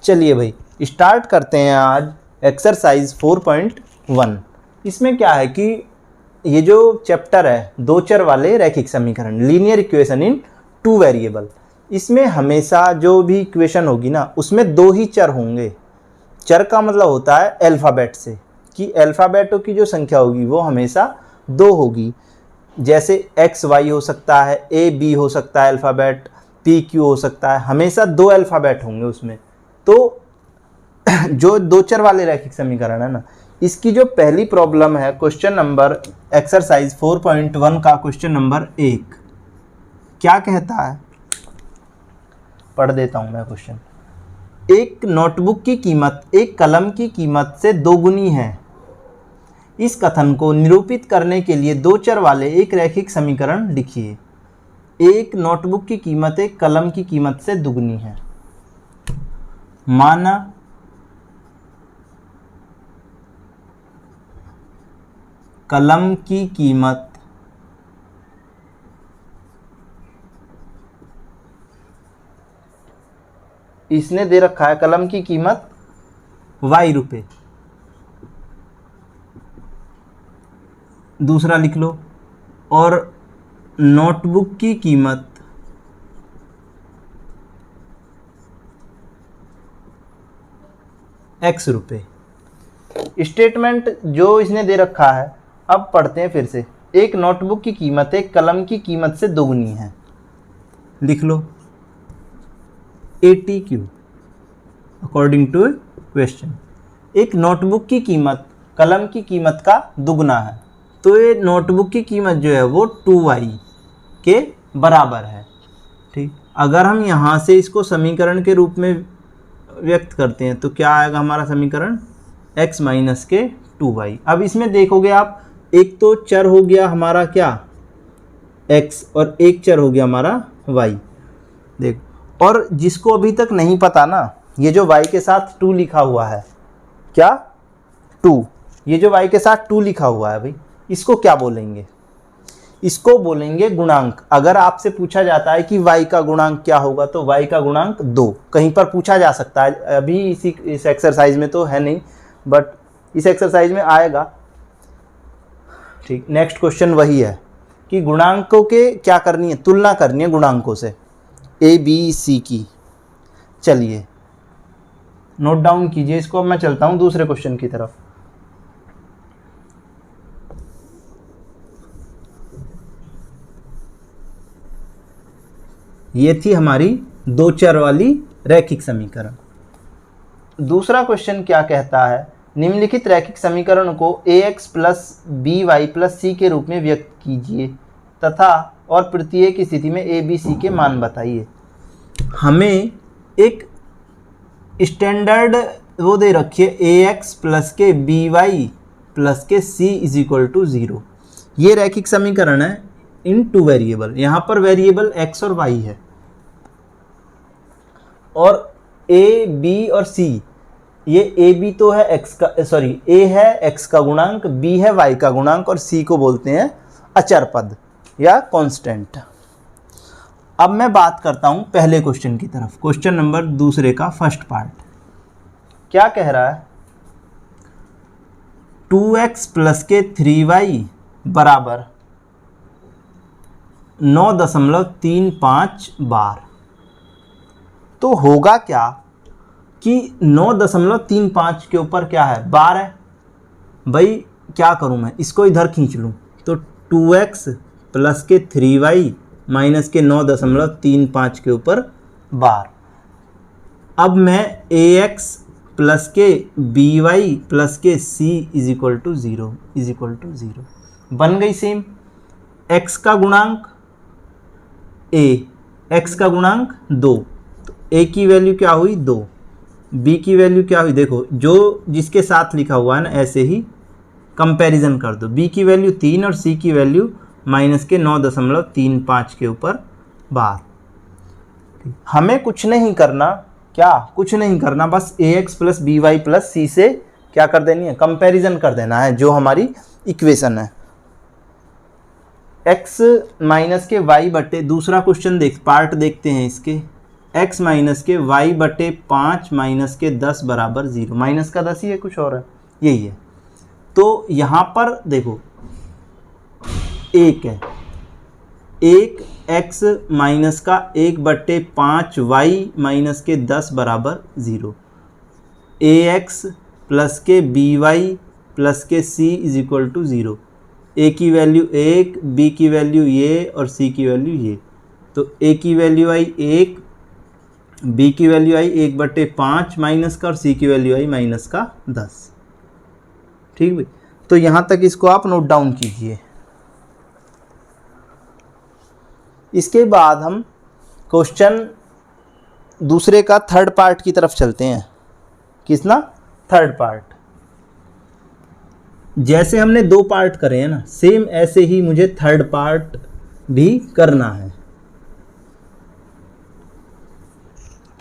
चलिए भाई स्टार्ट करते हैं आज एक्सरसाइज 4.1। इसमें क्या है कि ये जो चैप्टर है दो चर वाले रैखिक समीकरण linear equation in two variable, इसमें हमेशा जो भी इक्वेशन होगी ना उसमें दो ही चर होंगे। चर का मतलब होता है अल्फ़ाबेट से, कि अल्फ़ाबेटों की जो संख्या होगी वो हमेशा दो होगी। जैसे एक्स वाई हो सकता है, ए बी हो सकता है अल्फ़ाबेट, पी क्यू हो सकता है, हमेशा दो अल्फ़ाबेट होंगे उसमें। तो जो दो चर वाले रैखिक समीकरण है ना, इसकी जो पहली प्रॉब्लम है क्वेश्चन नंबर एक्सरसाइज 4.1 का क्वेश्चन नंबर 1 क्या कहता है, पढ़ देता हूं मैं क्वेश्चन। एक नोटबुक की कीमत एक कलम की कीमत से दोगुनी है। इस कथन को निरूपित करने के लिए दो चर वाले एक रैखिक समीकरण लिखिए। एक नोटबुक की कीमत एक कलम की कीमत से दुगनी है। माना कलम की कीमत इसने दे रखा है, कलम की कीमत y रुपए, दूसरा लिख लो, और नोटबुक की कीमत x रुपए। स्टेटमेंट जो इसने दे रखा है अब पढ़ते हैं फिर से। एक नोटबुक की कीमत एक कलम की कीमत से दोगुनी है, लिख लो ATQ अकॉर्डिंग टू क्वेश्चन। एक नोटबुक की कीमत कलम की कीमत का दुगना है, तो ये नोटबुक की कीमत जो है वो 2y के बराबर है। ठीक, अगर हम यहाँ से इसको समीकरण के रूप में व्यक्त करते हैं तो क्या आएगा हमारा समीकरण, x माइनस के 2y। अब इसमें देखोगे आप, एक तो चर हो गया हमारा क्या x और एक चर हो गया हमारा y। देख, और जिसको अभी तक नहीं पता ना, ये जो y के साथ 2 लिखा हुआ है, क्या 2, ये जो y के साथ 2 लिखा हुआ है भाई, इसको क्या बोलेंगे, इसको बोलेंगे गुणांक। अगर आपसे पूछा जाता है कि y का गुणांक क्या होगा तो y का गुणांक 2 कहीं पर पूछा जा सकता है। अभी इस एक्सरसाइज में तो है नहीं, बट इस एक्सरसाइज में आएगा। ठीक, नेक्स्ट क्वेश्चन वही है कि गुणांकों के क्या करनी है, तुलना करनी है गुणांकों से ए बी सी की। चलिए नोट डाउन कीजिए इसको। अब मैं चलता हूं दूसरे क्वेश्चन की तरफ। ये थी हमारी दो चर वाली रैखिक समीकरण। दूसरा क्वेश्चन क्या कहता है, निम्नलिखित रैखिक समीकरण को ax plus by plus c के रूप में व्यक्त कीजिए तथा और प्रत्येक स्थिति में a b c के मान बताइए। हमें एक स्टैंडर्ड वो दे रखिए ax प्लस के by प्लस के c इज इक्वल टू 0। ये रैखिक समीकरण है इन टू वेरिएबल। यहाँ पर वेरिएबल x और y है, और a b और c, ये a b तो है x का, सॉरी a है x का गुणांक, b है y का गुणांक, और c को बोलते हैं अचर पद या कांस्टेंट। अब मैं बात करता हूं पहले क्वेश्चन की तरफ, क्वेश्चन नंबर दूसरे का फर्स्ट पार्ट। क्या कह रहा है, 2x प्लस के 3y बराबर 9.35 बार। तो होगा क्या कि 9.35 के ऊपर क्या है, बार है। भाई क्या करूं मैं, इसको इधर खींच लूं तो 2x प्लस के 3y माइनस के 9.35 के ऊपर बार। अब मैं ax प्लस के by प्लस के c इज इक्वल टू 0 बन गई सेम। x का गुणांक a, x का गुणांक 2, तो a की वैल्यू क्या हुई 2, b की वैल्यू क्या हुई, देखो जो जिसके साथ लिखा हुआ है ना ऐसे ही कंपैरिजन कर दो। b की वैल्यू 3 और c की वैल्यू माइनस के 9.35 के ऊपर बार। हमें कुछ नहीं करना, क्या कुछ नहीं करना, बस ax plus by plus c से क्या कर देनी है, कंपैरिजन कर देना है जो हमारी इक्वेशन है। x माइनस के y बटे, दूसरा क्वेश्चन पार्ट देखते हैं इसके, x माइनस के y बटे 5 माइनस के 10 बराबर 0। माइनस का 10 ही है, कुछ और है, यही है। तो यहाँ पर देखो एक है, एक x माइनस का 1 बटे 5 y माइनस के 10 बराबर 0। ax प्लस के by प्लस के c is equal to 0। a की वैल्यू 1, b की वैल्यू ये और c की वैल्यू ये। तो a की वैल्यू आई 1, b की वैल्यू आई 1 बटे 5 माइनस का और c की वैल्यू आई माइनस का 10। ठीक भाई, तो यहाँ तक इसको आप नोट डाउन कीजिए। इसके बाद हम क्वेश्चन दूसरे का थर्ड पार्ट की तरफ चलते हैं। किसना? Third part. जैसे हमने 2 पार्ट करे हैं ना, सेम ऐसे ही मुझे थर्ड पार्ट भी करना है।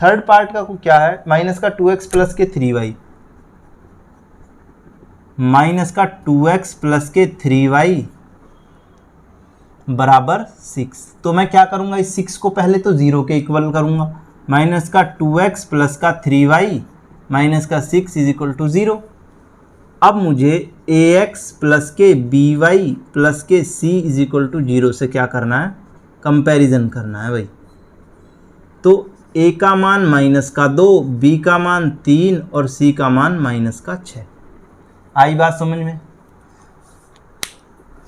थर्ड पार्ट का क्या है? माइनस का 2x प्लस के 3y, माइनस का 2x प्लस के 3y बराबर 6। तो मैं क्या करूंगा, इस 6 को पहले तो 0 के इक्वल करूंगा। माइनस का 2x प्लस का 3y माइनस का 6 इज इक्वल टू 0। अब मुझे ax प्लस के by प्लस के c इज इक्वल टू 0 से क्या करना है? कंपैरिजन करना है भाई। तो a का मान माइनस का 2, b का मान 3 और c का मान माइनस का 6। आई बात समझ में?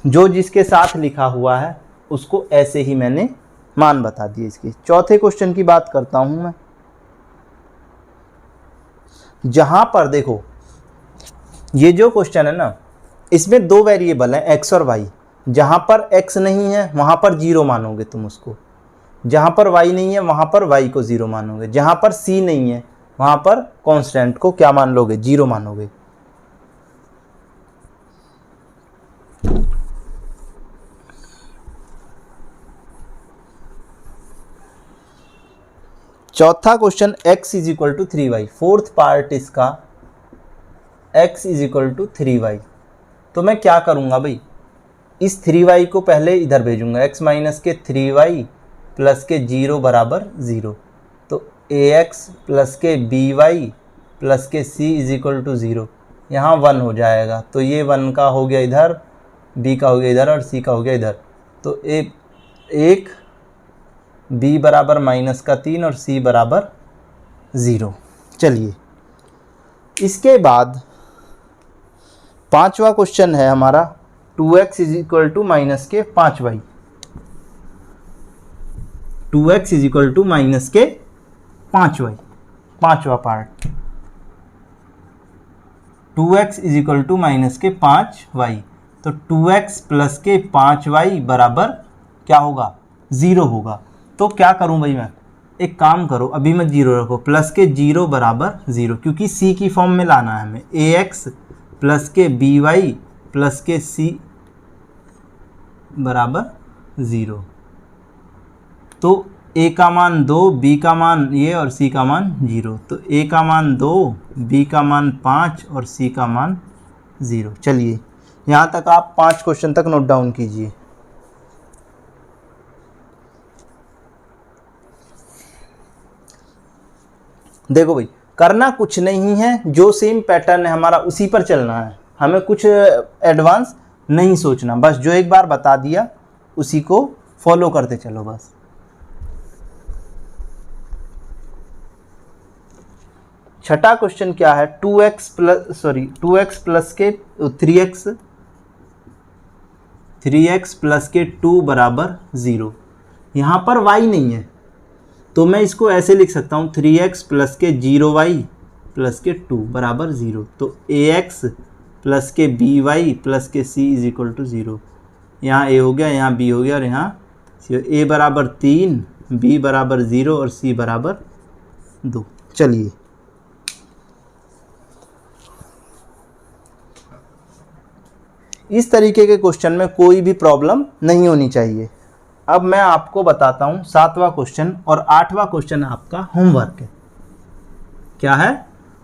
जो जिसके साथ लिखा हुआ है उसको ऐसे ही मैंने मान बता दिए। इसके चौथे क्वेश्चन की बात करता हूं मैं, जहां पर देखो ये जो क्वेश्चन है ना, इसमें 2 वेरिएबल हैं x और y। जहां पर x नहीं है वहां पर 0 मानोगे तुम उसको, जहां पर y नहीं है वहां पर y को 0 मानोगे, जहां पर c नहीं है वहां पर कांस्टेंट को क्या मान लोगे? 0 मानोगे। चौथा question x is equal to 3y, fourth part इसका x is equal to 3y। तो मैं क्या करूंगा भाई, इस 3y को पहले इधर भेजूंगा, x माइनस के 3y प्लस के 0 बराबर 0। तो ax प्लस के by प्लस के c इज इक्वल टू 0, यहाँ 1 हो जाएगा। तो ये 1 का हो गया इधर, b का हो गया इधर और c का हो गया इधर। तो एक b बराबर माइनस का 3 और c बराबर 0। चलिए, इसके बाद पांचवा क्वेश्चन है हमारा 2x is equal to minus के 5y। 2x is equal to minus के 5y, पांचवा part. 2x is equal to minus के 5y। तो 2x प्लस के 5y बराबर क्या होगा? 0 होगा। तो क्या करूं भाई मैं, एक काम करो, अभी मत 0 रखो, प्लस के 0 बराबर 0, क्योंकि c की फॉर्म में लाना है हमें। ax प्लस के by प्लस के c बराबर 0। तो a का मान 2, b का मान ये और c का मान 0। तो a का मान 2, b का मान 5 और c का मान 0। चलिए, यहाँ तक आप 5 क्वेश्चन तक नोट डाउन कीजिए। देखो भाई, करना कुछ नहीं है, जो सेम पैटर्न है हमारा उसी पर चलना है, हमें कुछ एडवांस नहीं सोचना। बस जो एक बार बता दिया उसी को फॉलो करते चलो बस। छठा क्वेश्चन क्या है? 2x प्लस के 3x प्लस के 2 बराबर 0। यहाँ पर y नहीं है तो मैं इसको ऐसे लिख सकता हूँ 3x प्लस के 0y प्लस के 2 बराबर 0। तो ax प्लस के by प्लस के c इज इक्वल टू 0। यहाँ a हो गया, यहाँ b हो गया और यहाँ c। a बराबर 3, b बराबर 0 और c बराबर 2। चलिए, इस तरीके के क्वेश्चन में कोई भी प्रॉब्लम नहीं होनी चाहिए। अब मैं आपको बताता हूँ 7वां क्वेश्चन, और 8वां क्वेश्चन आपका होमवर्क है। क्या है?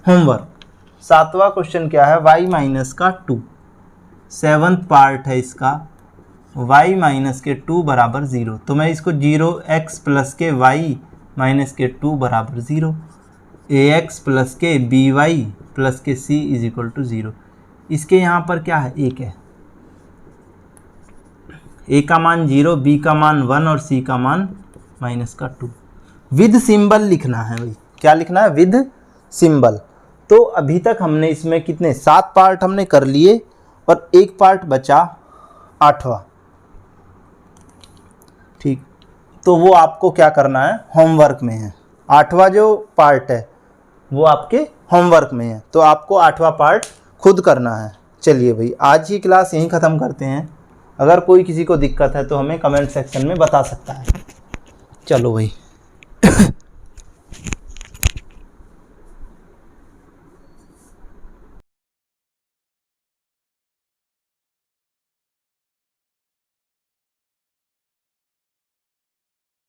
होमवर्क। 7वां क्वेश्चन क्या है? y माइनस का 2, 7th पार्ट है इसका, y माइनस के 2 बराबर 0। तो मैं इसको 0x प्लस के y माइनस के 2 बराबर 0, ax प्लस के by प्लस के c इज इक्वल टू 0। इसके यहाँ पर क्या है, 1 है, a का मान 0, b का मान 1 और c का मान माइनस का 2। विद सिंबल लिखना है भाई, क्या लिखना है, विद सिंबल। तो अभी तक हमने इसमें कितने 7 पार्ट हमने कर लिए और एक पार्ट बचा 8वां। ठीक, तो वो आपको क्या करना है, होमवर्क में है। 8वां जो पार्ट है वो आपके होमवर्क में है, तो आपको 8वां पार्ट खुद करना है। चलिए भाई, आज की क्लास यहीं ख़त्म करते हैं। अगर कोई किसी को दिक्कत है तो हमें कमेंट सेक्शन में बता सकता है। चलो भाई।